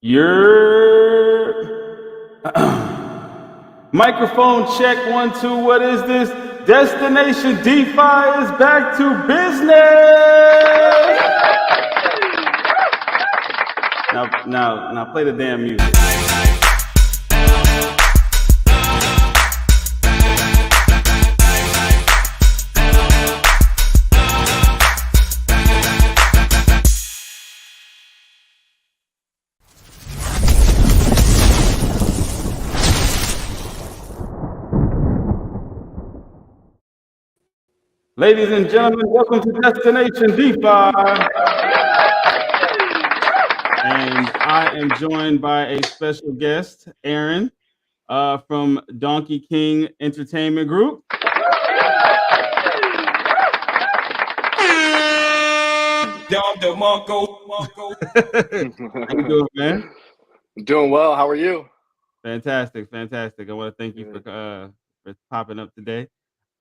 Your microphone check 1 2. What is this? Destination DeFi is back to business. Now, play the damn music. Ladies and gentlemen, welcome to Destination DeFi. And I am joined by a special guest, Aaron, from Donkey King Entertainment Group. How you doing, man? Doing well. How are you? Fantastic. I want to thank you for popping up today.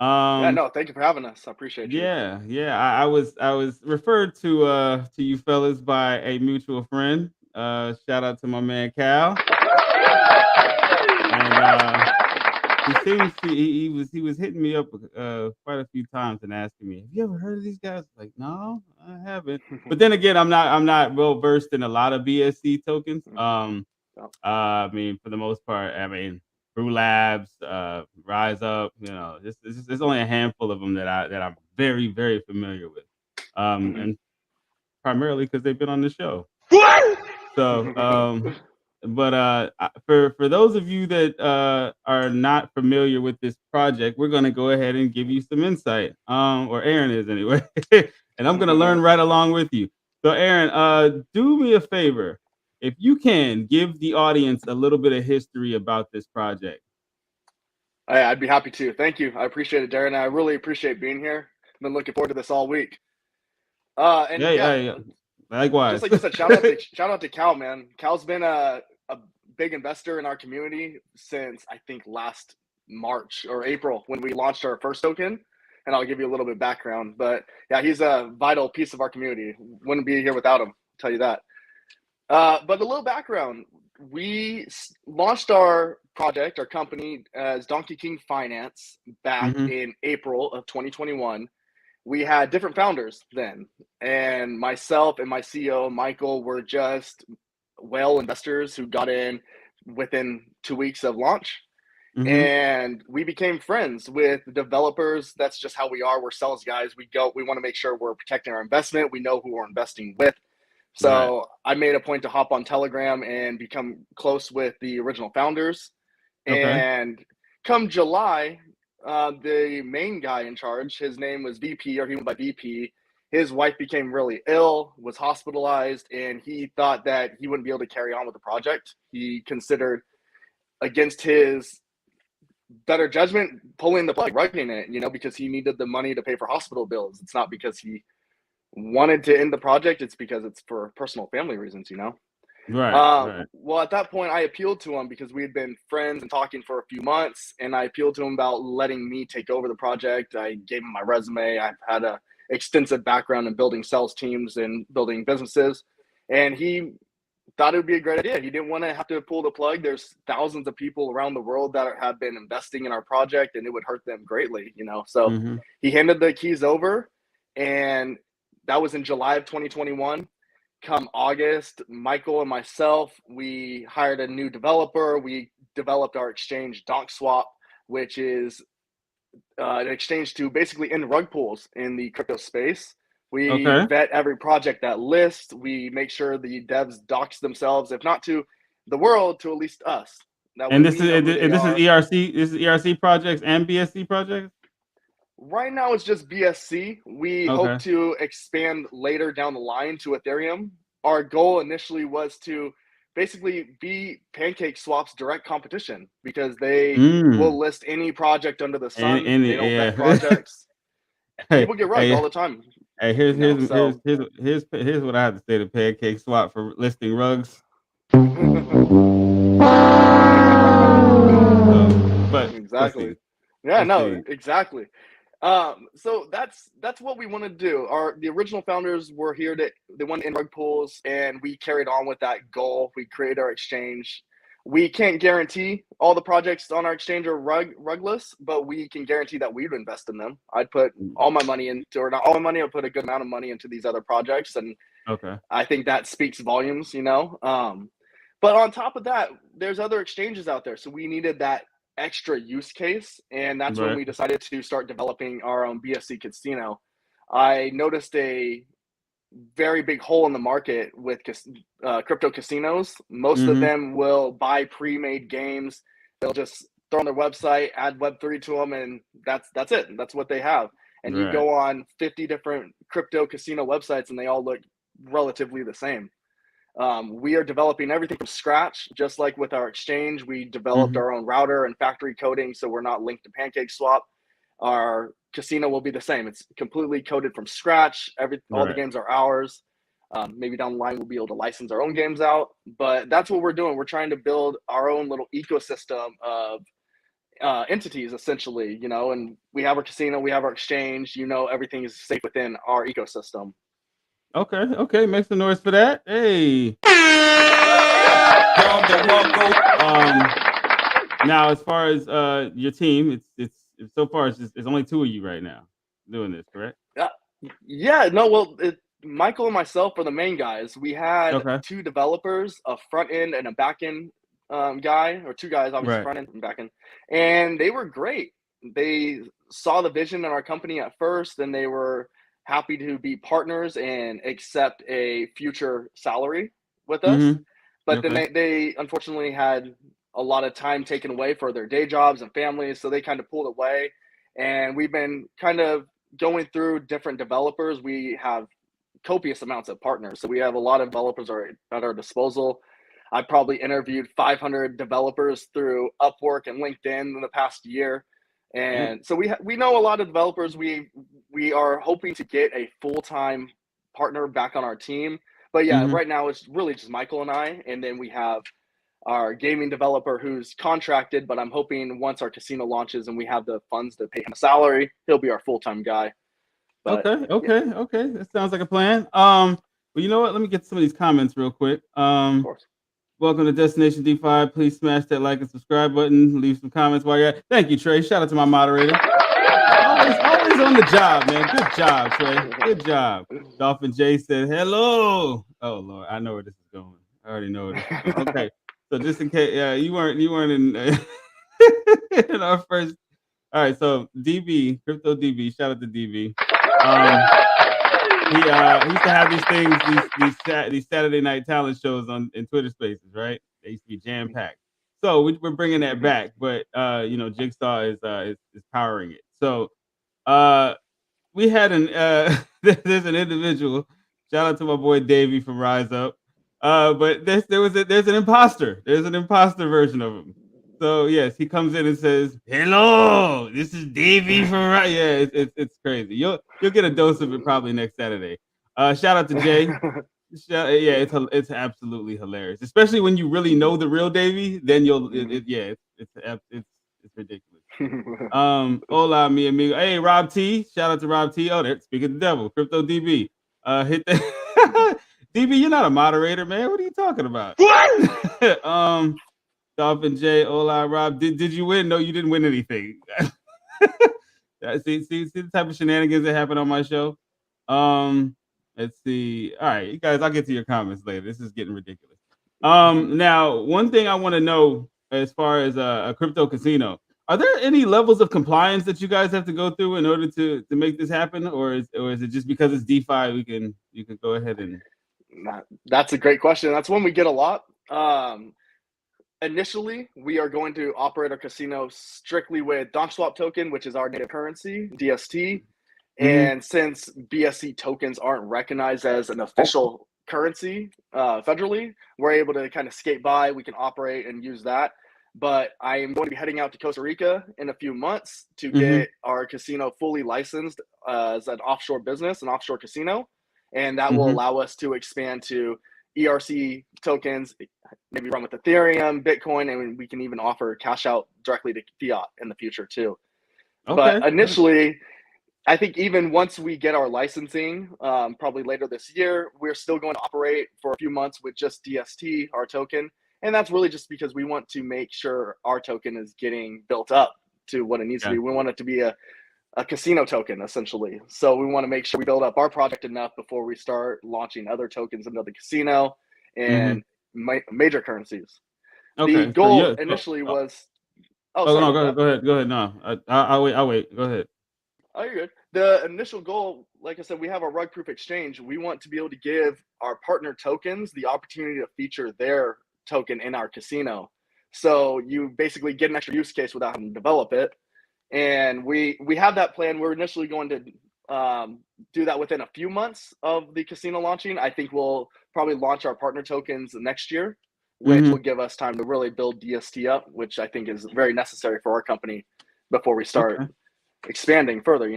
Thank you for having us. I appreciate you. I was referred to you fellas by a mutual friend. Shout out to my man Cal. And he was hitting me up quite a few times and asking me, "Have you ever heard of these guys?" Like, no, I haven't. But then again, I'm not well versed in a lot of BSC tokens. I mean, for the most part, Brew Labs, Rise Up, there's only a handful of them that I'm very, very familiar with, and primarily because they've been on the show. So, but for those of you that are not familiar with this project, we're going to go ahead and give you some insight, or Aaron is anyway, and I'm going to learn right along with you. So, Aaron, do me a favor. If you can, give the audience a little bit of history about this project. I'd be happy to. Thank you. I appreciate it, Darren. I really appreciate being here. I've been looking forward to this all week. Yeah. Likewise. Just like you said, shout out to Cal, man. Cal's been a big investor in our community since I think last March or April when we launched our first token. And I'll give you a little bit of background. But yeah, he's a vital piece of our community. Wouldn't be here without him, I'll tell you that. But a little background, we launched our project, our company, as Donkey King Finance back in April of 2021. We had different founders then, and myself and my CEO, Michael, were just whale investors who got in within 2 weeks of launch. And we became friends with developers. That's just how we are. We're sales guys. We want to make sure we're protecting our investment. We know who we're investing with. So I made a point to hop on Telegram and become close with the original founders. Okay. And come July, the main guy in charge, his name was VP, or he went by VP. His wife became really ill, was hospitalized, and he thought that he wouldn't be able to carry on with the project. He considered, against his better judgment, pulling the plug, writing it, because he needed the money to pay for hospital bills. It's not because he wanted to end the project, it's because it's for personal family reasons. Right. Well, at that point I appealed to him because we had been friends and talking for a few months, and I appealed to him about letting me take over the project. I gave him my resume. I've had a extensive background in building sales teams and building businesses, and he thought it would be a great idea. He didn't want to have to pull the plug. There's thousands of people around the world that have been investing in our project, and it would hurt them greatly, so he handed the keys over, and that was in July of 2021. Come August, Michael and myself, we hired a new developer. We developed our exchange, JIGSAW, which is an exchange to basically end rug pulls in the crypto space. We vet every project that lists. We make sure the devs dox themselves, if not to the world, to at least us. And this is ERC. This is ERC projects and BSC projects. Right now, it's just BSC. We hope to expand later down the line to Ethereum. Our goal initially was to basically be PancakeSwap's direct competition, because they will list any project under the sun. They don't vet projects. People get rugged all the time. Hey, here's what I have to say to PancakeSwap for listing rugs. Exactly. Yeah, no, exactly. So that's what we want to do. The original founders were here they wanted in rug pools, and we carried on with that goal. We created our exchange. We can't guarantee all the projects on our exchange are rugless, but we can guarantee that we would invest in them. I'd put all my money into, or not all my money, I'll put a good amount of money into these other projects, and Okay. I think that speaks volumes, you know. But on top of that, there's other exchanges out there, so we needed that extra use case, and that's when Right. we decided to start developing our own BSC casino. I noticed a very big hole in the market with crypto casinos. Most of them will buy pre-made games. They'll just throw on their website, add Web3 to them, and that's it. That's what they have. And you Right. go on 50 different crypto casino websites, and they all look relatively the same. We are developing everything from scratch, just like with our exchange. We developed our own router and factory coding, so we're not linked to PancakeSwap. Our casino will be the same. It's completely coded from scratch. All the Right. games are ours. Maybe down the line we'll be able to license our own games out, but that's what we're doing. We're trying to build our own little ecosystem of entities, essentially, you know. And we have our casino, we have our exchange. You know, everything is safe within our ecosystem. Okay. Okay. Make some noise for that. Hey. Now, as far as your team, it's so far it's only two of you right now doing this, correct? Yeah. No. Well, Michael and myself are the main guys. We had Okay. two developers, a front end and a back end guy, or two guys, obviously Right. front end and back end, and they were great. They saw the vision in our company at first, and they were happy to be partners and accept a future salary with us. But then Okay. they unfortunately had a lot of time taken away for their day jobs and families, so they kind of pulled away. And we've been kind of going through different developers. We have copious amounts of partners, so we have a lot of developers at our disposal. I probably interviewed 500 developers through Upwork and LinkedIn in the past year, Dang. and so we know a lot of developers. We are hoping to get a full-time partner back on our team, but yeah, right now it's really just Michael and I, and then we have our gaming developer who's contracted, but I'm hoping once our casino launches and we have the funds to pay him a salary, he'll be our full-time guy. But Okay. yeah, Okay. Okay. That sounds like a plan. Well, you know what? Let me get some of these comments real quick. of course. Welcome to Destination DeFi. Please smash that like and subscribe button. Leave some comments while you're at. Thank you, Trey. Shout out to my moderator. Always on the job, man. Good job, Trey. Good job. Dolphin J said hello. Oh Lord, I know where this is going. I already know where this is going. Okay, so just in case, yeah, you weren't in, in our first. All right, so DB, Crypto DB. Shout out to DB. He used to have these things, these Saturday night talent shows in Twitter Spaces, right? They used to be jam packed. So we're bringing that back, but you know, Jigsaw is powering it. So we had there's an individual. Shout out to my boy Davey from Rise Up. But there's an imposter. There's an imposter version of him. So yes, he comes in and says, "Hello, this is Davey from Rise." Yeah, it's crazy. You'll get a dose of it probably next Saturday. Shout out to Jay. Yeah, it's absolutely hilarious, especially when you really know the real Davey. Then it's ridiculous. Hola, mi amigo. Hey, Rob T. Shout out to Rob T. Oh, there. Speak of the devil. Crypto DB. Hit that. DB, you're not a moderator, man. What are you talking about? What? Dolphin J. Hola, Rob. Did you win? No, you didn't win anything. See the type of shenanigans that happen on my show. Let's see. All right, you guys, I'll get to your comments later. This is getting ridiculous. Now one thing I want to know as far as a crypto casino, are there any levels of compliance that you guys have to go through in order to make this happen, or is it just because it's DeFi you can go ahead and? That's a great question. That's one we get a lot. Initially, we are going to operate our casino strictly with DonchSwap token, which is our native currency, DST. And since BSC tokens aren't recognized as an official currency federally, we're able to kind of skate by. We can operate and use that. But I am going to be heading out to Costa Rica in a few months to get our casino fully licensed as an offshore business, an offshore casino. And that will allow us to expand to ERC tokens, maybe run with Ethereum, Bitcoin, and we can even offer cash out directly to fiat in the future too. Okay. But initially, I think even once we get our licensing, probably later this year, we're still going to operate for a few months with just DST, our token. And that's really just because we want to make sure our token is getting built up to what it needs to be. We want it to be a casino token, essentially. So we want to make sure we build up our project enough before we start launching other tokens into the casino and major currencies. Okay. The goal initially was... Oh, no, go ahead. No, I'll wait. Go ahead. Oh, you're good. The initial goal, like I said, we have a rug proof exchange. We want to be able to give our partner tokens the opportunity to feature their token in our casino. So you basically get an extra use case without having to develop it. And we have that plan. We're initially going to do that within a few months of the casino launching. I think we'll probably launch our partner tokens next year, which will give us time to really build DST up, which I think is very necessary for our company before we start expanding further,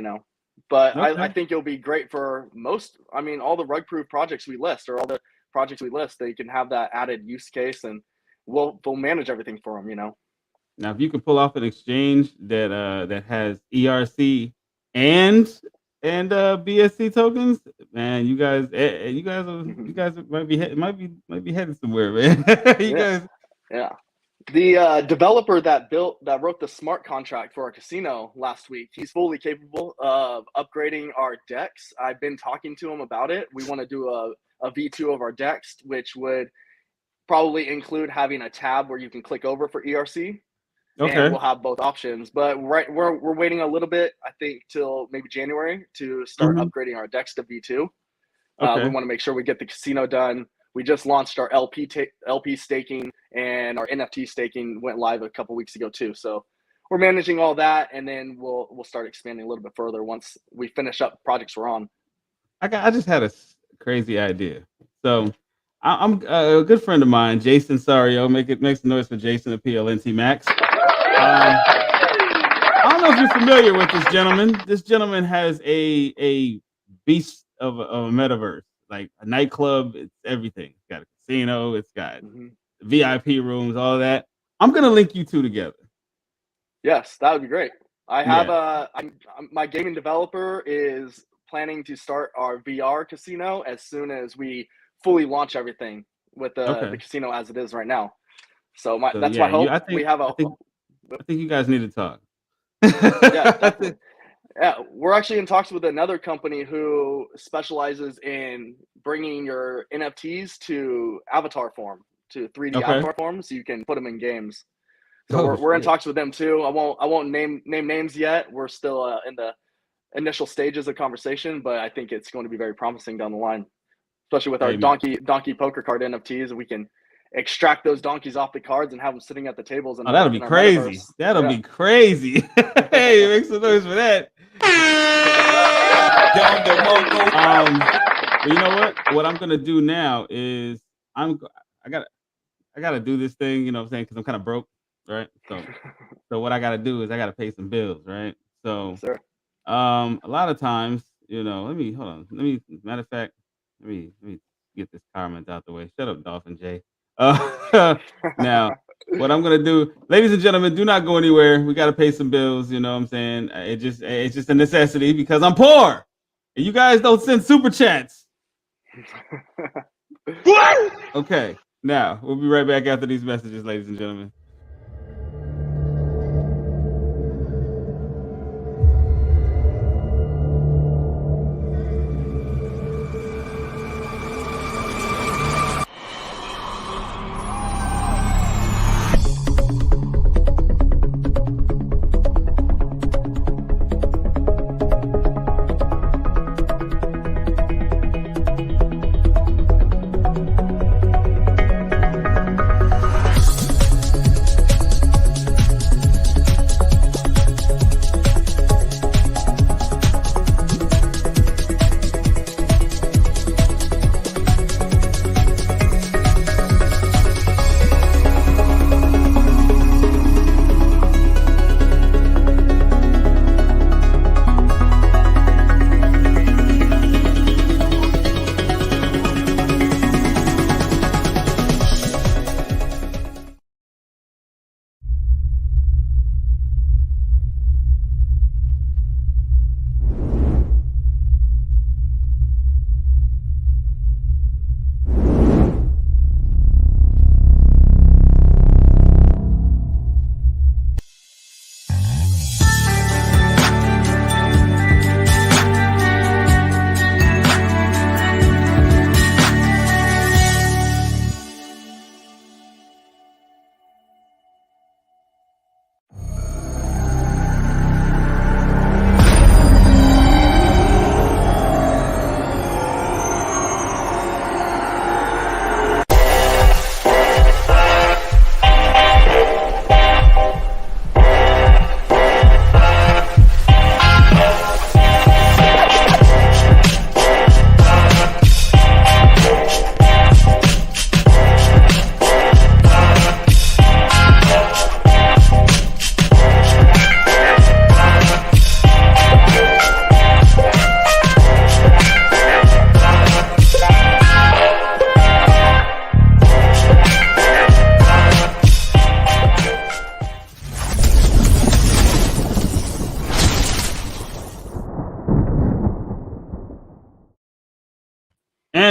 But I think it'll be great for all the rug proof projects we list, or all the projects we list, they can have that added use case, and we'll manage everything for them, Now, if you can pull off an exchange that has ERC and BSC tokens, man, you guys might be headed somewhere, man. Guys. Yeah. The developer that wrote the smart contract for our casino last week, he's fully capable of upgrading our decks. I've been talking to him about it. We want to do a V2 of our decks, which would probably include having a tab where you can click over for ERC. Okay. And we'll have both options. But we're waiting a little bit, I think, till maybe January to start upgrading our decks to V2. We want to make sure we get the casino done. We just launched our LP staking, and our NFT staking went live a couple weeks ago too. So we're managing all that, and then we'll start expanding a little bit further once we finish up projects we're on. I just had a crazy idea. So I'm a good friend of mine, Jason Sario. Make some noise for Jason at PLNT Max. I don't know if you're familiar with this gentleman. This gentleman has a beast of a metaverse. Like a nightclub, it's everything. It's got a casino, it's got VIP rooms, all that. I'm gonna link you two together. Yes, that would be great. I have my gaming developer is planning to start our VR casino as soon as we fully launch everything with the casino as it is right now. So that's my hope. I think you guys need to talk. Yeah, definitely. Yeah, we're actually in talks with another company who specializes in bringing your NFTs to avatar form, to 3D avatar form, so you can put them in games. So we're in talks with them too. I won't name names yet. We're still in the initial stages of conversation, but I think it's going to be very promising down the line, especially with our donkey poker card NFTs, and we can extract those donkeys off the cards and have them sitting at the tables. And that'll be crazy. That'll be crazy. Hey, make some noise for that. But you know what? What I'm gonna do now is I gotta do this thing. You know what I'm saying? Because I'm kind of broke, right? So what I gotta do is I gotta pay some bills, right? So a lot of times, let me matter of fact, let me get this comment out the way. Shut up, Dolphin J. Now, what I'm gonna do, ladies and gentlemen, do not go anywhere. We gotta pay some bills. You know what I'm saying? It's just a necessity because I'm poor, and you guys don't send super chats. What? Okay. Now we'll be right back after these messages, ladies and gentlemen.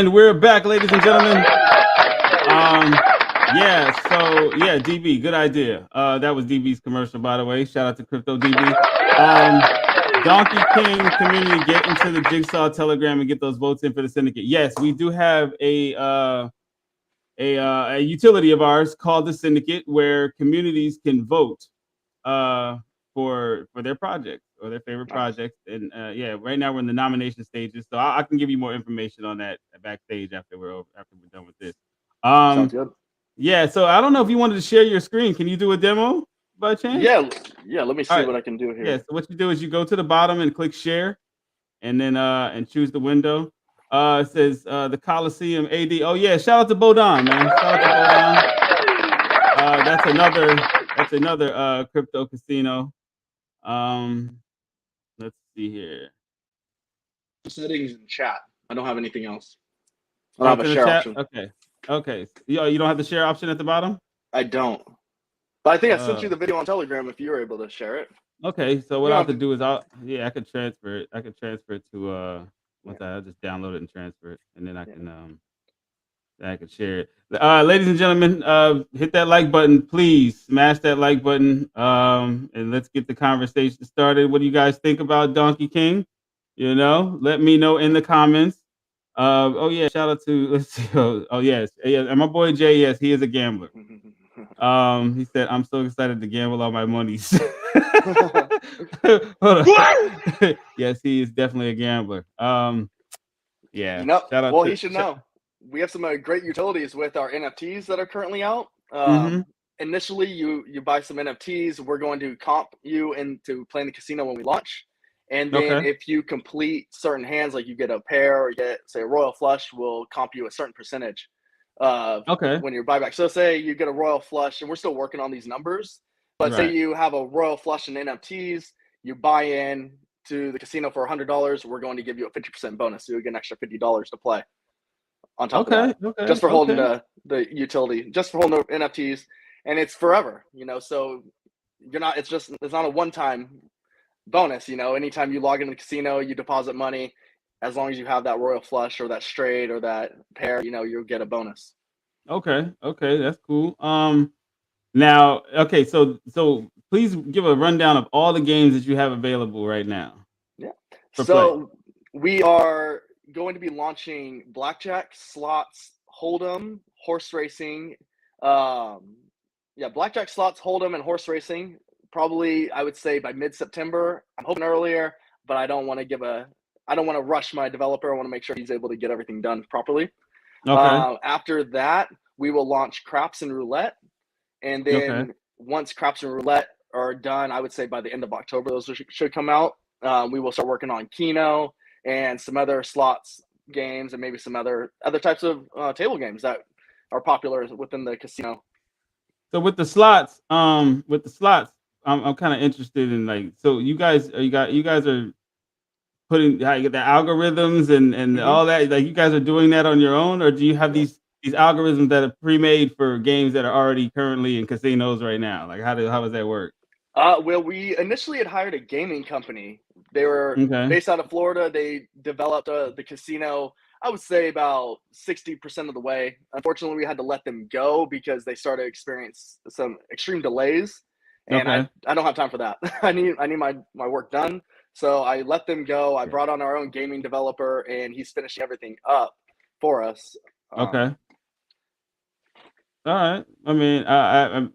And we're back, ladies and gentlemen. Yeah, DB, good idea. That was DB's commercial, by the way. Shout out to Crypto DB. Donkey King community, get into the Jigsaw Telegram and get those votes in for the syndicate. Yes, we do have a utility of ours called the syndicate, where communities can vote for their project or their favorite project. And right now we're in the nomination stages, so I can give you more information on that backstage after we're done with this. Sounds good. Yeah, so I don't know if you wanted to share your screen. Can you do a demo by chance? Yeah. Let me see what I can do here. Yeah, so what you do is you go to the bottom and click share, and then and choose the window. It says the Coliseum AD. Oh yeah, shout out to Bodon, man. Shout out to Bodon. That's another crypto casino. Let's see here. Settings in chat. I don't have anything else. I don't have a share option. Okay. You don't have the share option at the bottom? I don't. But I think I sent you the video on Telegram if you were able to share it. Okay, so what I have to do is I could transfer it. I could transfer it to I'll just download it and transfer it, and then I can share it. Ladies and gentlemen, hit that like button, please. Smash that like button, and let's get the conversation started. What do you guys think about Donkey King? Let me know in the comments. Shout out to let's see. Yes, and my boy Jay. Yes, he is a gambler. He said, "I'm so excited to gamble all my monies." Hold on. Yes, he is definitely a gambler. Yeah. Well, he should know. We have some great utilities with our NFTs that are currently out. Initially, you buy some NFTs. We're going to comp you into playing the casino when we launch. And then if you complete certain hands, like you get a pair or you get, say, a royal flush, we'll comp you a certain percentage when you're buyback. So say you get a royal flush, and we're still working on these numbers, but say you have a royal flush in NFTs, you buy in to the casino for $100, we're going to give you a 50% bonus. So you get an extra $50 to play on top of that. Just for holding the utility, just for holding the NFTs. And it's forever, so it's not a one-time bonus. Anytime you log into the casino, you deposit money, as long as you have that royal flush or that straight or that pair, you'll get a bonus. Okay, that's cool. So please give a rundown of all the games that you have available right now. So we are going to be launching blackjack, slots, hold'em, horse racing. Blackjack, slots, hold'em, and horse racing. Probably, I would say by mid-September. I'm hoping earlier, but I don't want to rush my developer. I want to make sure he's able to get everything done properly. After that, we will launch craps and roulette. And then once craps and roulette are done, I would say by the end of October, those should come out. We will start working on Keno and some other slots games and maybe some other types of table games that are popular within the casino. So with the slots, I'm kind of interested in so you guys are putting how you get the algorithms and all that. Like you guys are doing that on your own, or do you have these algorithms that are pre-made for games that are already currently in casinos right now? Like how does that work? Well, we initially had hired a gaming company. They were based out of Florida. They developed the casino, I would say about 60% of the way. Unfortunately, we had to let them go because they started to experience some extreme delays. And I don't have time for that. I need my work done. So I let them go. I brought on our own gaming developer, and he's finishing everything up for us. All right. I mean, I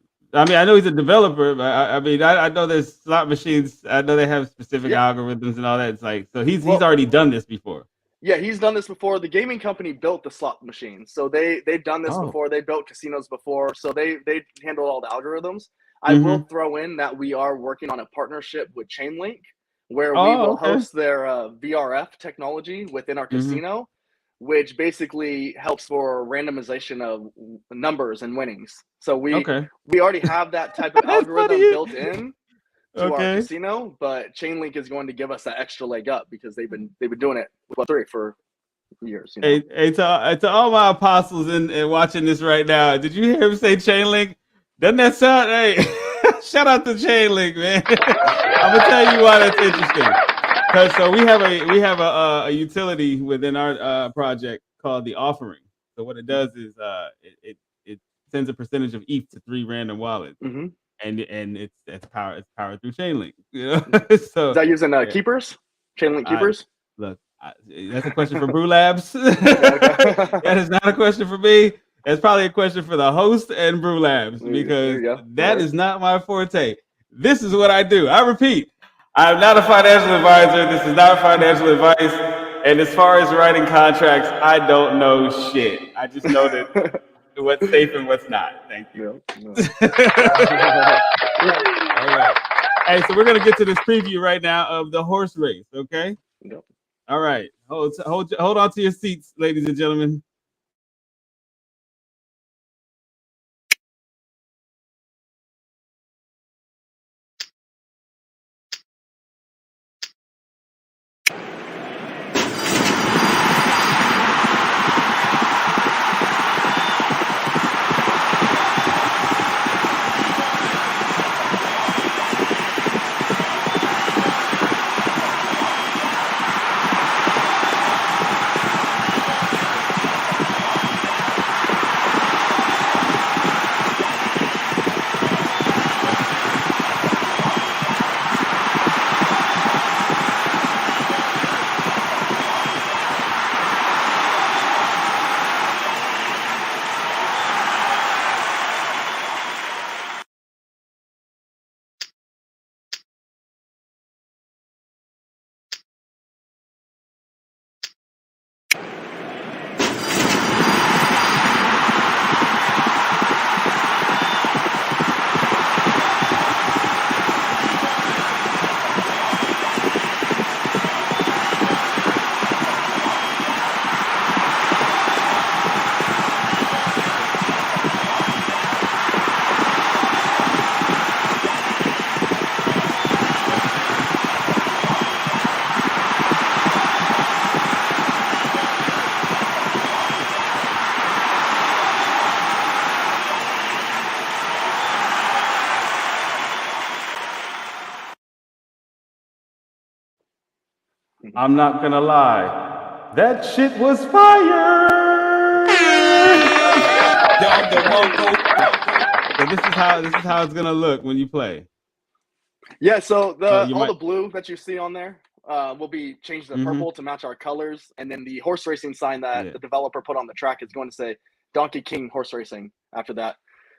know he's a developer, but I know there's slot machines. I know they have specific algorithms and all that. It's like, so he's already done this before. Yeah, he's done this before. The gaming company built the slot machines, so they've done this before. They built casinos before, so they handle all the algorithms. I will throw in that we are working on a partnership with Chainlink, where we will host their VRF technology within our casino, which basically helps for randomization of numbers and winnings. So we already have that type of algorithm built in to our casino, but Chainlink is going to give us that extra leg up because they've been doing it with Web3 for years. Hey, to all my apostles and watching this right now, did you hear him say Chainlink? Doesn't that sound? Hey, shout out to Chainlink, man. I'm gonna tell you why that's interesting. Because so we have a utility within our project called the offering. So what it does is it sends a percentage of ETH to 3 random wallets, Mm-hmm. and it's powered through Chainlink. You know, Is so that using yeah, keepers? Chainlink I keepers? look. That's a question for Brew Labs. Okay. That is not a question for me. That's probably a question for the host and Brew Labs There because you go. No that worries. is not my forte. This is what I do. I repeat, I'm not a financial advisor. This is not financial advice. And as far as writing contracts, I don't know shit. I just know that what's safe and what's not. Thank you. No. All right. Hey, so we're gonna get to this preview right now of the horse race. Okay. Yep. All right. Hold on to your seats, ladies and gentlemen. I'm not gonna lie, that shit was fire. So this is how it's gonna look when you play. Yeah, so You all might. the blue that you see on there will be changed to purple to match our colors, and then the horse racing sign that the developer put on the track is going to say Donkey King Horse Racing after that.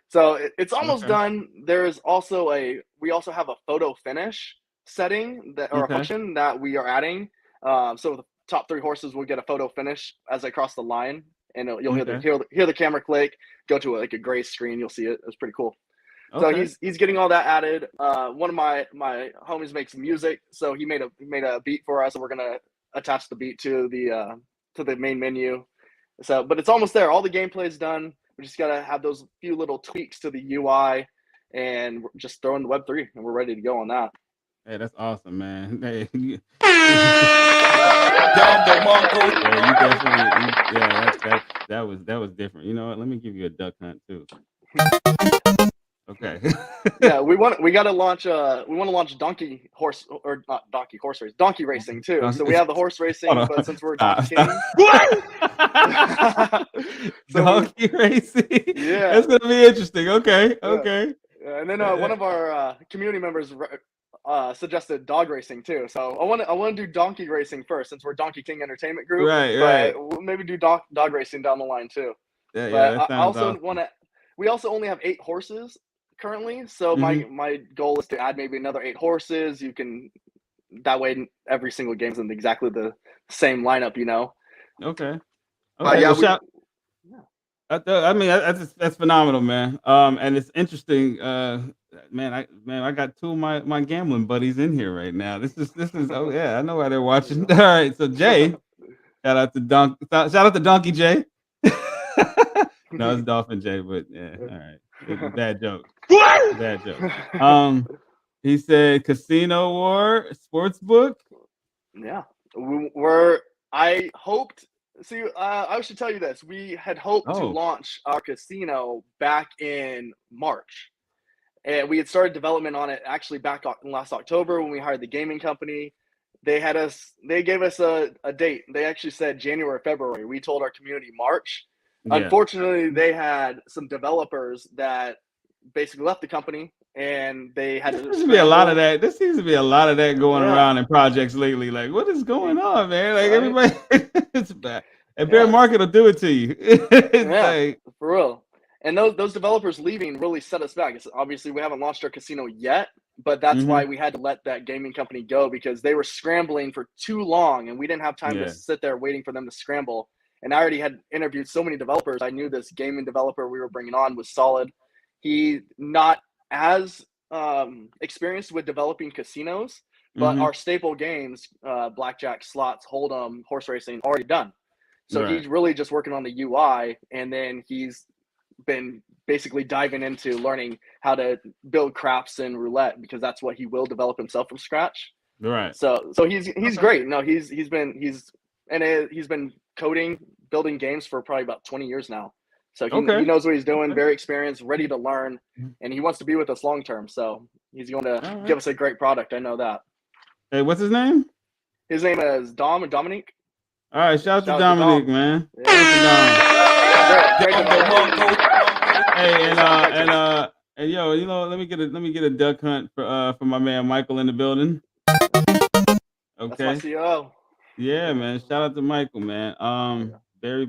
So it's almost done. There is also we also have a photo finish setting a function that we are adding. So the top 3 horses will get a photo finish as they cross the line, and you'll hear the camera click, go to a gray screen. You'll see it. It's pretty cool. So he's getting all that added. One of my homies makes music, so he made a beat for us, and we're gonna attach the beat to the main menu. So, but it's almost there. All the gameplay is done. We just gotta have those few little tweaks to the UI, and we're just throw in the Web3, and we're ready to go on that. Hey, that's awesome, man. Hey, you definitely, that was different. You know what? Let me give you a duck hunt too. Okay. Yeah, we want to launch donkey horse race, donkey racing too. So we have the horse racing, but since we're Donkey King, what? Donkey racing? Yeah, that's gonna be interesting. Okay. And then one of our community members suggested dog racing too. So I want to do donkey racing first, since we're Donkey King Entertainment Group. Right. We'll maybe do dog racing down the line too. Yeah, but that I also awesome. want to. We also only have 8 horses currently, so my goal is to add maybe another 8 horses. You can that way every single game's in exactly the same lineup, you know. Okay. Yeah, well, I mean, that's phenomenal, man. And it's interesting. Man, I got 2 of my gambling buddies in here right now. This is. Oh yeah, I know why they're watching. All right, so Jay, shout out to Donkey Jay. No, it's Dolphin Jay, but yeah, all right. It's a bad joke. Bad joke. He said Casino War Sportsbook. Yeah, I hoped. See, I should tell you this. We had hoped to launch our casino back in March, and we had started development on it actually back in last October when we hired the gaming company. They gave us a date. They actually said January, February. We told our community March. Yeah. Unfortunately, they had some developers that basically left the company, and they had to There seems to be a lot of that. There seems to be a lot of that going Yeah. around in projects lately. Like, what is going on, man? Like, Right? everybody, it's bad. A bear market will do it to you. It's like, for real. And those developers leaving really set us back. Obviously, we haven't launched our casino yet, but that's why we had to let that gaming company go, because they were scrambling for too long, and we didn't have time to sit there waiting for them to scramble. And I already had interviewed so many developers. I knew this gaming developer we were bringing on was solid. He not as experienced with developing casinos, but our staple games, blackjack, slots, hold'em, horse racing, already done. So he's really just working on the UI, and then he's been basically diving into learning how to build craps and roulette, because that's what he will develop himself from scratch. Right. So he's great. No, he's been coding, building games for probably about 20 years now. So he knows what he's doing, very experienced, ready to learn, and he wants to be with us long term. So he's going to give us a great product. I know that. Hey, what's his name? His name is Dominique. All right, shout out to Dominique, man. Yeah. Hey, and yo, let me get a duck hunt for my man Michael in the building. Okay. That's my CEO. Yeah, man. Shout out to Michael, man. Very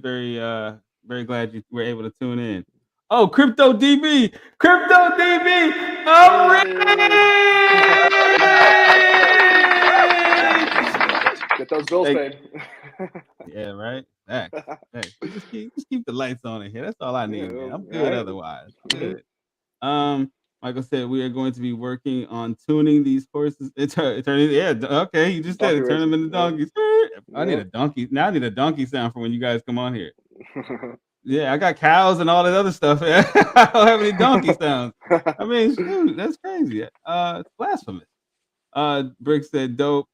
glad you were able to tune in. Oh, Crypto DB, I'm rich. Get those bills paid. Yeah, right. Hey, just keep the lights on in here. That's all I need, man. I'm good otherwise. Good. Michael said we are going to be working on tuning these horses. Turning, okay. You just said it. Turn them into donkeys. I need a donkey. Now I need a donkey sound for when you guys come on here. Yeah, I got cows and all that other stuff. I don't have any donkey sounds. I mean, shoot, that's crazy. It's blasphemous. Brick said, dope.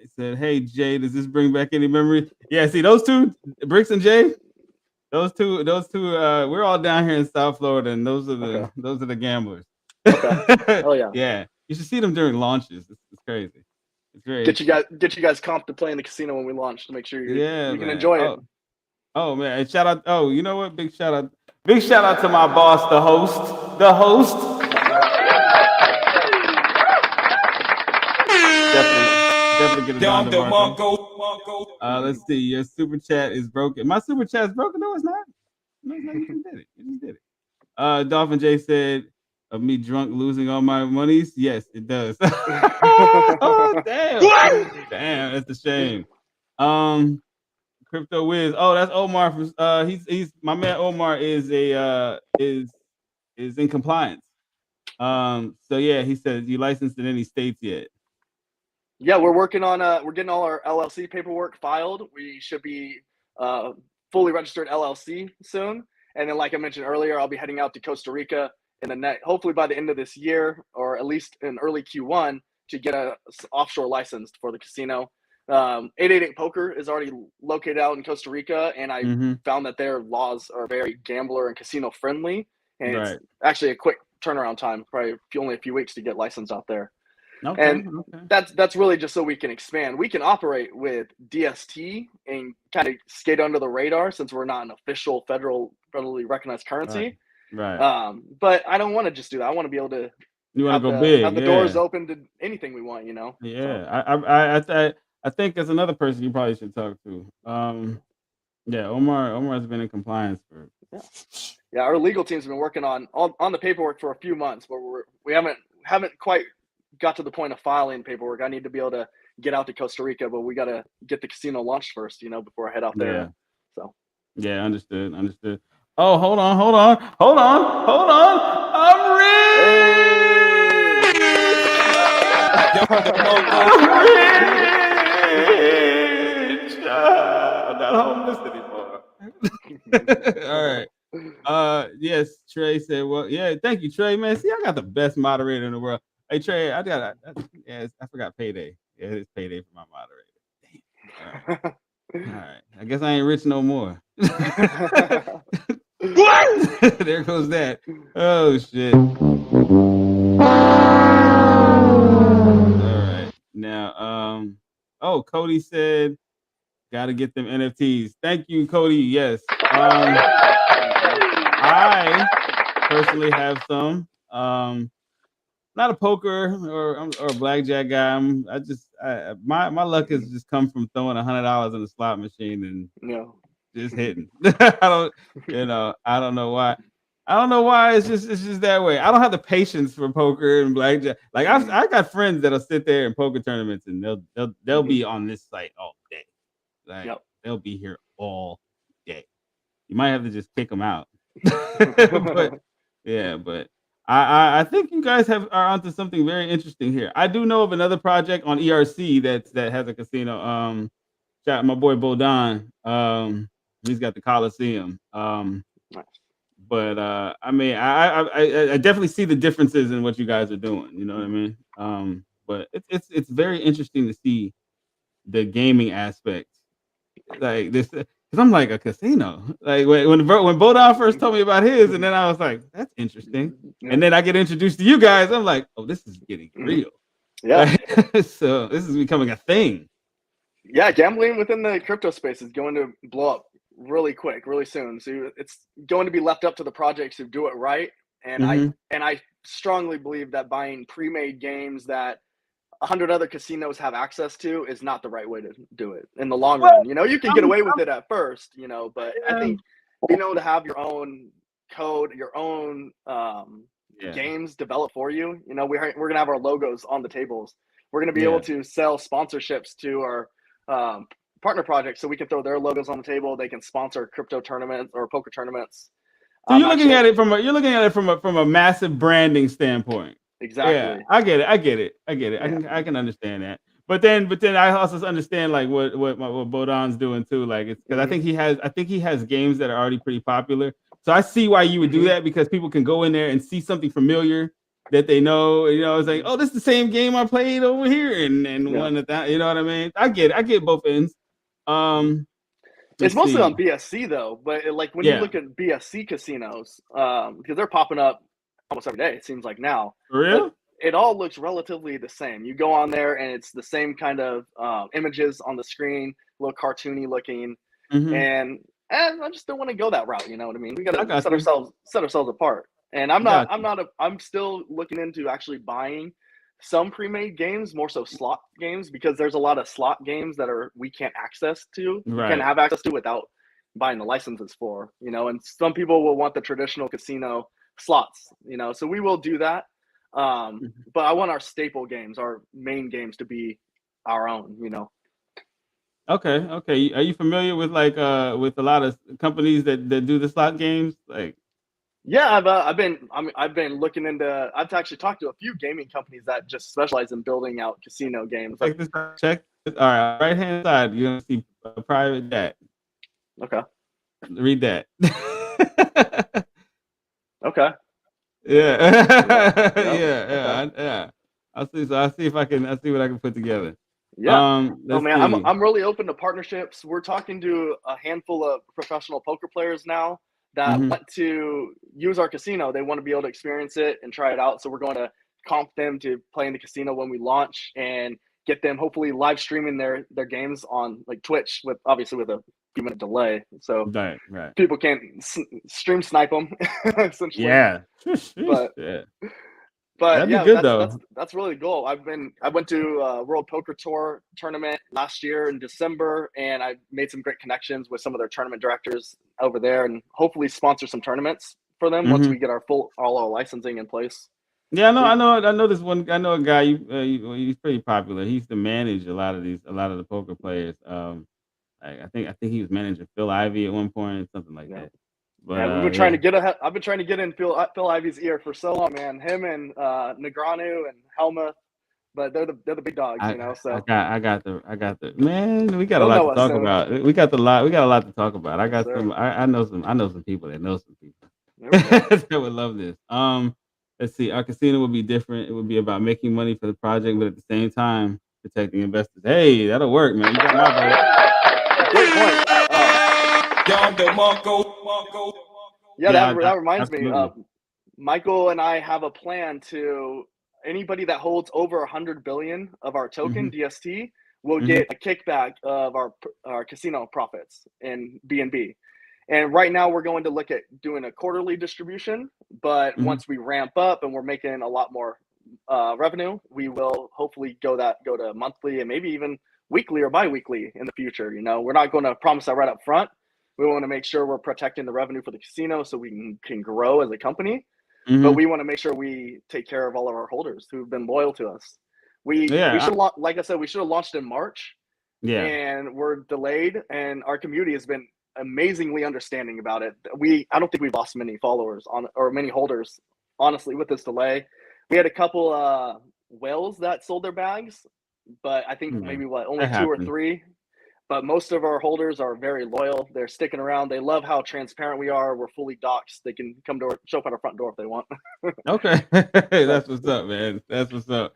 He said, hey, Jay, does this bring back any memory? Yeah, see, those two, Bricks and Jay, those two, we're all down here in South Florida, and those are the gamblers. Okay. Oh yeah. Yeah, you should see them during launches. It's crazy. It's great. Get you guys comp to play in the casino when we launch to make sure you can enjoy it. Oh man, and shout out. Oh, you know what? Big shout out to my boss, the host. Definitely get a round of applause. Let's see. Your super chat is broken. My super chat is broken. No, it's not. You just did it. Dolphin J said, of me drunk losing all my monies. Yes, it does. Oh, damn. What? Damn, that's a shame. Crypto Wiz. Oh, that's Omar from he's my man. Omar is in compliance. So yeah, he said, you licensed in any states yet? Yeah, we're working on we're getting all our LLC paperwork filed. We should be fully registered LLC soon. And then, like I mentioned earlier, I'll be heading out to Costa Rica hopefully by the end of this year, or at least in early Q1, to get a offshore license for the casino. 888 Poker is already located out in Costa Rica, and I found that their laws are very gambler and casino friendly, and it's actually a quick turnaround time, probably only a few weeks to get licensed out there. That's really just so we can expand. We can operate with DST and kind of skate under the radar, since we're not an official federally recognized currency. Right. But I don't want to just do that. I want to be able to go big. Have the doors open to anything we want, Yeah. So. I think that's another person you probably should talk to. Yeah, Omar's been in compliance for. Yeah, our legal team's been working on the paperwork for a few months, but we haven't quite got to the point of filing paperwork. I need to be able to get out to Costa Rica, but we got to get the casino launched first, before I head out there. Yeah. So. Yeah, understood. Oh, hold on. I'm rich. I'm not homeless anymore. All right. Yes, Trey said, well, yeah, thank you, Trey, man. See, I got the best moderator in the world. Hey, Trey, I forgot payday. Yeah, it's payday for my moderator. Damn. All right. I guess I ain't rich no more. What? There goes that. Oh, shit. All right. Now, Oh, Cody said, "Got to get them NFTs." Thank you, Cody. Yes. I personally have some. Not a poker or a blackjack guy. My luck has just come from throwing $100 in the slot machine and just hitting. I don't know why. I don't know why it's just that way. I don't have the patience for poker and blackjack. Like I got friends that'll sit there in poker tournaments and they'll be on this site all day. Like they'll be here all day. You might have to just kick them out. But yeah, but I think you guys are onto something very interesting here. I do know of another project on ERC that has a casino. Shout out my boy Bodan. He's got the Coliseum. But I mean, I definitely see the differences in what you guys are doing. You know what I mean? But it's very interesting to see the gaming aspect like this. Because I'm like a casino. Like when Bodan first told me about his, and then I was like, that's interesting. And then I get introduced to you guys. I'm like, oh, this is getting real. Yeah. So this is becoming a thing. Yeah, gambling within the crypto space is going to blow up really quick, really soon. So it's going to be left up to the projects who do it right. And I strongly believe that buying pre-made games that 100 other casinos have access to is not the right way to do it in the long run. You know, you can get away with it at first, you know, but I think being able to have your own code, your own games developed for you, you know, we're going to have our logos on the tables. We're going to be able to sell sponsorships to our partner projects so we can throw their logos on the table. They can sponsor crypto tournaments or poker tournaments. So you're looking at it from a massive branding standpoint. Exactly. Yeah, I get it. I can understand that. But then I also understand like what Bodan's doing too. Like it's because I think he has games that are already pretty popular. So I see why you would do that because people can go in there and see something familiar that they know. You know, it's like, oh, this is the same game I played over here, and one that you know what I mean. I get both ends. It's mostly on BSC though, but like when you look at BSC casinos, because they're popping up almost every day, it seems like now. For real? It all looks relatively the same. You go on there and it's the same kind of images on the screen, a little cartoony looking, and I just don't want to go that route. You know what I mean? We got to set ourselves apart. And I'm still looking into actually buying some pre-made games, more so slot games, because there's a lot of slot games that we can't access to, you can't have access to without buying the licenses for, you know, and some people will want the traditional casino slots, you know, so we will do that. But I want our staple games, our main games to be our own, you know. Okay. Are you familiar with with a lot of companies that do the slot games? Like, yeah, I've been looking into. I've actually talked to a few gaming companies that just specialize in building out casino games. Check this. All right, right hand side, you're gonna see a private chat. Okay. Read that. Okay. Yeah. Yeah. I'll see if I can. I'll see what I can put together. Yeah. Oh man, I'm really open to partnerships. We're talking to a handful of professional poker players now that want to use our casino. They want to be able to experience it and try it out. So we're going to comp them to play in the casino when we launch and get them hopefully live streaming their games on like Twitch with a few minute delay. So people can't stream snipe them essentially. Yeah. But that'd be good, that's really the goal. I went to a World Poker Tour tournament last year in December, and I made some great connections with some of their tournament directors over there, and hopefully sponsor some tournaments for them once we get all our licensing in place. Yeah, I know this one. I know a guy. He's pretty popular. He used to manage a lot of the poker players. I think he was managing Phil Ivey at one point, something like that. But we've been trying to get I've been trying to get in Phil Ivey's ear for so long, man. Him and Negranu and Helmuth, but they're the big dogs, you know. So I got the man. We got a lot to talk about. We got a lot to talk about. I know some people that know some people that would love this. Let's see. Our casino would be different. It would be about making money for the project, but at the same time protecting investors. Hey, that'll work, man. You got my vote. Great point. Yeah, that reminds me. Michael and I have a plan to anybody that holds over 100 billion of our token DST. we'll get a kickback of our casino profits in BNB. And right now we're going to look at doing a quarterly distribution, but once we ramp up and we're making a lot more revenue, we will hopefully go to monthly and maybe even weekly or bi-weekly in the future. You know, we're not going to promise that right up front. We want to make sure we're protecting the revenue for the casino so we can grow as a company. But we want to make sure we take care of all of our holders who've been loyal to us. We should have, like I said, we should have launched in March. Yeah. And we're delayed, and our community has been amazingly understanding about it. I don't think we've lost many followers or many holders, honestly, with this delay. We had a couple whales that sold their bags, but I think maybe only two or three. But most of our holders are very loyal. They're sticking around. They love how transparent we are. We're fully doxxed. They can show up at our front door if they want. Okay. That's what's up, man. That's what's up.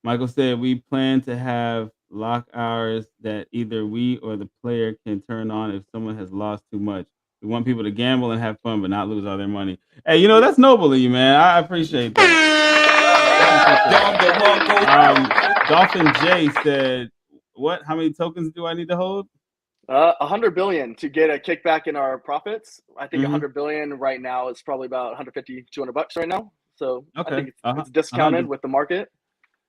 Michael said we plan to have lock hours that either we or the player can turn on if someone has lost too much. We want people to gamble and have fun, but not lose all their money. Hey, you know, that's noble of you, man. I appreciate that. Dolphin J said, what? How many tokens do I need to hold? 100 billion to get a kickback in our profits. I think 100 billion right now is probably about 150, 200 bucks right now. So I think it's discounted with the market.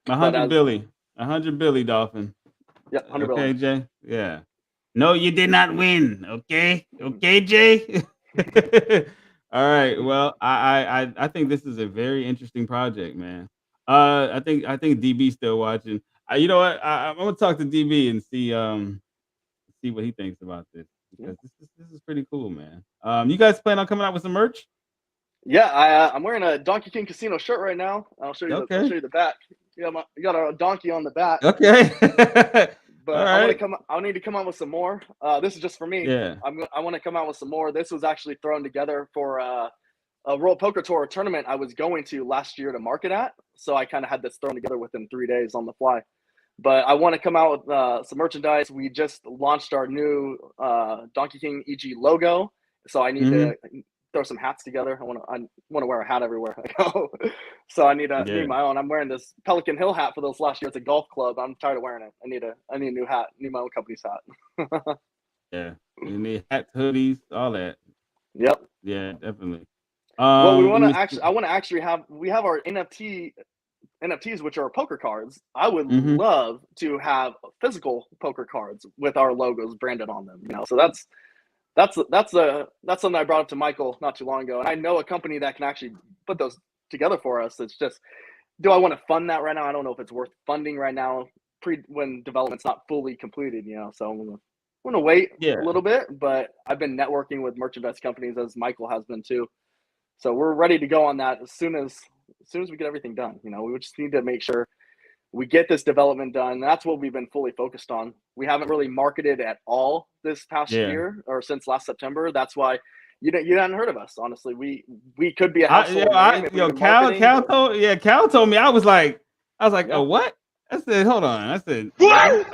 100 billion. 100 billion, Dolphin. Yep, 100 okay, billion. Jay. Yeah. No, you did not win. Okay. Okay, Jay. All right. Well, I think this is a very interesting project, man. I think DB's still watching. You know what? I'm gonna talk to DB and see what he thinks about this, because this is pretty cool, man. You guys plan on coming out with some merch? Yeah, I'm wearing a Donkey King Casino shirt right now. I'll show you. I'll show you the back. You got a donkey on the back. Okay. But I need to come out with some more. This is just for me. Yeah. I want to come out with some more. This was actually thrown together for a World Poker Tour tournament I was going to last year to market at. So I kind of had this thrown together within 3 days on the fly. But I want to come out with some merchandise. We just launched our new Donkey King EG logo. So I need to throw some hats together. I want to wear a hat everywhere I go. So I need my own. I'm wearing this Pelican Hill hat for this last year. It's a golf club. I'm tired of wearing it. I need a new hat. I need my own company's hat. Yeah. You need hats, hoodies, all that. Yep. Yeah, definitely. Well, we want to actually have our NFTs, which are poker cards. I would love to have physical poker cards with our logos branded on them. You know, so that's something I brought up to Michael not too long ago, and I know a company that can actually put those together for us. It's just, do I want to fund that right now? I don't know if it's worth funding right now, when development's not fully completed. You know, so I'm gonna wait a little bit. But I've been networking with merchandise companies, as Michael has been too. So we're ready to go on that as soon as we get everything done. You know, we just need to make sure we get this development done. That's what we've been fully focused on. We haven't really marketed at all this past year or since last September. That's why you hadn't heard of us. Honestly, we could be a household name. Cal told me. I was like, oh, what? I said, hold on. I said, what?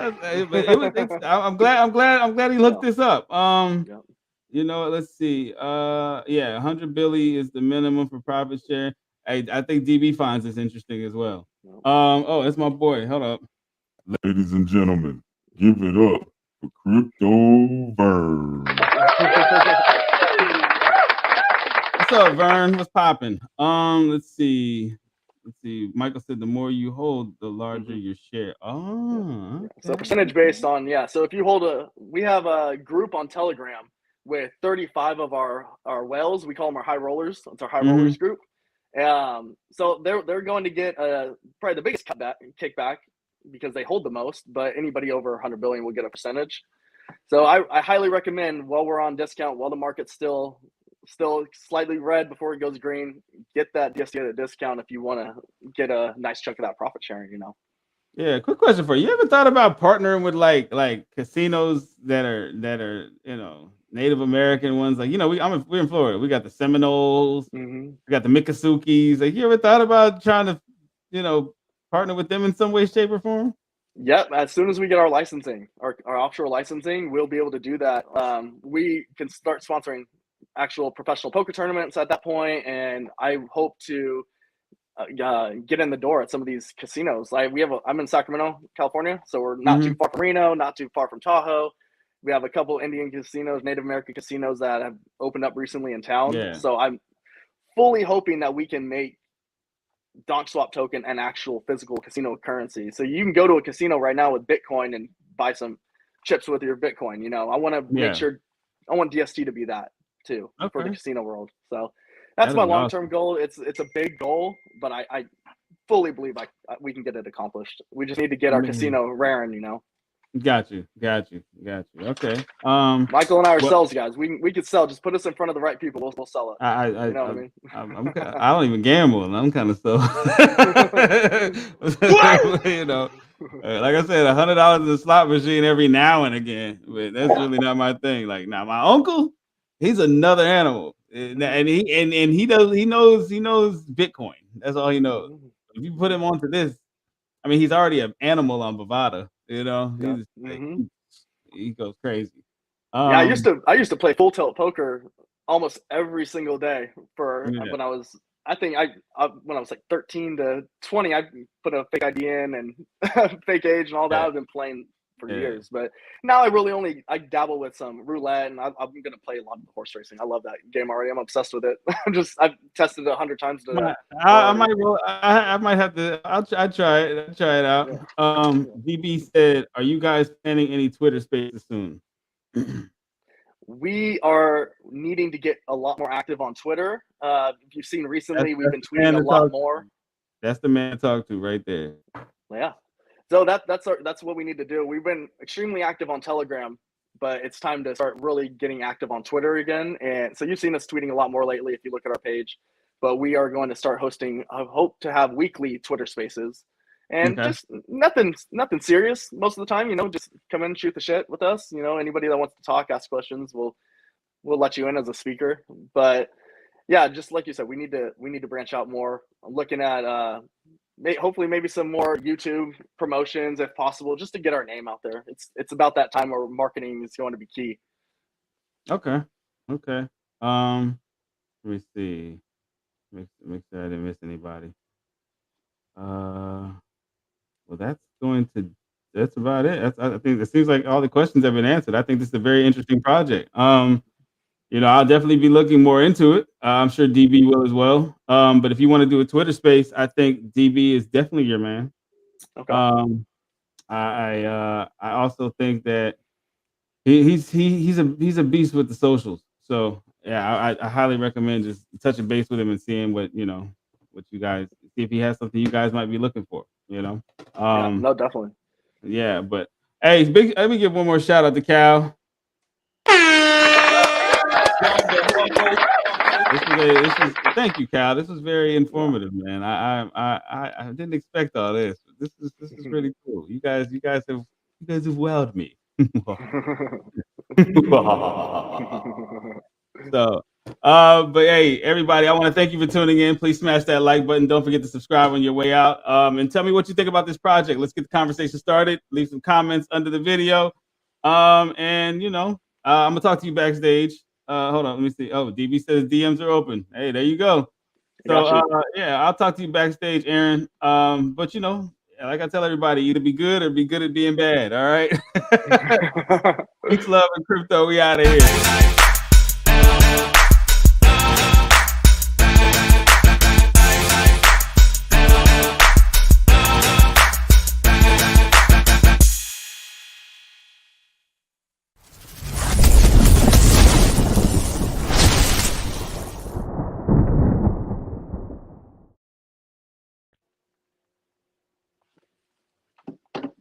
I'm glad he looked this up. You know, let's see. 100 billion is the minimum for profit share. I think DB finds this interesting as well. Oh, that's my boy. Hold up. Ladies and gentlemen, give it up for Crypto Vern. What's up, Vern? What's popping? Let's see. Michael said the more you hold, the larger your share. Oh, okay. So percentage based on So if you we have a group on Telegram with 35 of our whales. We call them our high rollers. It's our high rollers group. So they're going to get probably the biggest kickback because they hold the most, but anybody over 100 billion will get a percentage. So I highly recommend, while we're on discount, while the market's still slightly red before it goes green, get that DST at a discount if you want to get a nice chunk of that profit sharing, you know. Yeah, quick question for you. You ever thought about partnering with like casinos that are you know, Native American ones? Like, you know, we're in Florida. We got the Seminoles, we got the Miccosukees. Like, you ever thought about trying to, you know, partner with them in some way, shape, or form? Yep. As soon as we get our licensing, our offshore licensing, we'll be able to do that. We can start sponsoring actual professional poker tournaments at that point, and I hope to get in the door at some of these casinos. Like I'm in Sacramento, California, so we're not too far from Reno, not too far from Tahoe. We have a couple Indian casinos, Native American casinos that have opened up recently in town. Yeah. So I'm fully hoping that we can make Donk Swap token an actual physical casino currency. So you can go to a casino right now with Bitcoin and buy some chips with your Bitcoin. You know, I want to make sure, I want DST to be that too for the casino world. So that's my long-term goal. It's a big goal, but I fully believe we can get it accomplished. We just need to get our casino raring, you know. Got you. Okay. Michael and I are sales guys. We could sell. Just put us in front of the right people. We'll sell it. You know what I mean? I don't even gamble, and I'm kind of so. You know, like I said, $100 in the slot machine every now and again, but that's really not my thing. Like now, my uncle, he's another animal, and he knows Bitcoin. That's all he knows. If you put him onto this, I mean, he's already an animal on Bovada. You know, he goes crazy. Yeah, I used to play full tilt poker almost every single day when I was. I think when I was like 13 to 20, I put a fake ID in and fake age and all that. I've been playing for years, but now I dabble with some roulette, and I'm gonna play a lot of horse racing. I love that game already. I'm obsessed with it. I've tested it 100 times. I might have to. I'll try it. Try it out. DB said, "Are you guys planning any Twitter Spaces soon?" We are needing to get a lot more active on Twitter. If you've seen recently, we've been tweeting a lot more. That's the man to talk to right there. Yeah. So that's what we need to do. We've been extremely active on Telegram, but it's time to start really getting active on Twitter again. And so you've seen us tweeting a lot more lately if you look at our page. But we are going to start hosting. I hope to have weekly Twitter Spaces, and just nothing serious most of the time. You know, just come in and shoot the shit with us. You know, anybody that wants to talk, ask questions, we'll let you in as a speaker. But yeah, just like you said, we need to branch out more. I'm looking at hopefully maybe some more YouTube promotions if possible, just to get our name out there. It's about that time where marketing is going to be key. Okay. Let me see. Make sure I didn't miss anybody. Well, that's about it. I think it seems like all the questions have been answered. I think this is a very interesting project. You know, I'll definitely be looking more into it. I'm sure DB will as well. But if you want to do a Twitter space, I think DB is definitely your man. Okay. I also think that he's a beast with the socials. So yeah, I highly recommend just touching base with him and seeing what you guys see, if he has something you guys might be looking for. You know. No, definitely. Yeah, but hey, let me give one more shout out to Cal. Thank you, Cal. This was very informative, man. I didn't expect all this. This is really cool. You guys have wowed me. So, but hey, everybody, I want to thank you for tuning in. Please smash that like button. Don't forget to subscribe on your way out. And tell me what you think about this project. Let's get the conversation started. Leave some comments under the video. And I'm gonna talk to you backstage. Hold on, let me see. Oh, DB says DMs are open. Hey, there you go. So yeah, I'll talk to you backstage, Aaron. But like I tell everybody, either be good or be good at being bad. All right. Peace, love, and crypto. We out of here.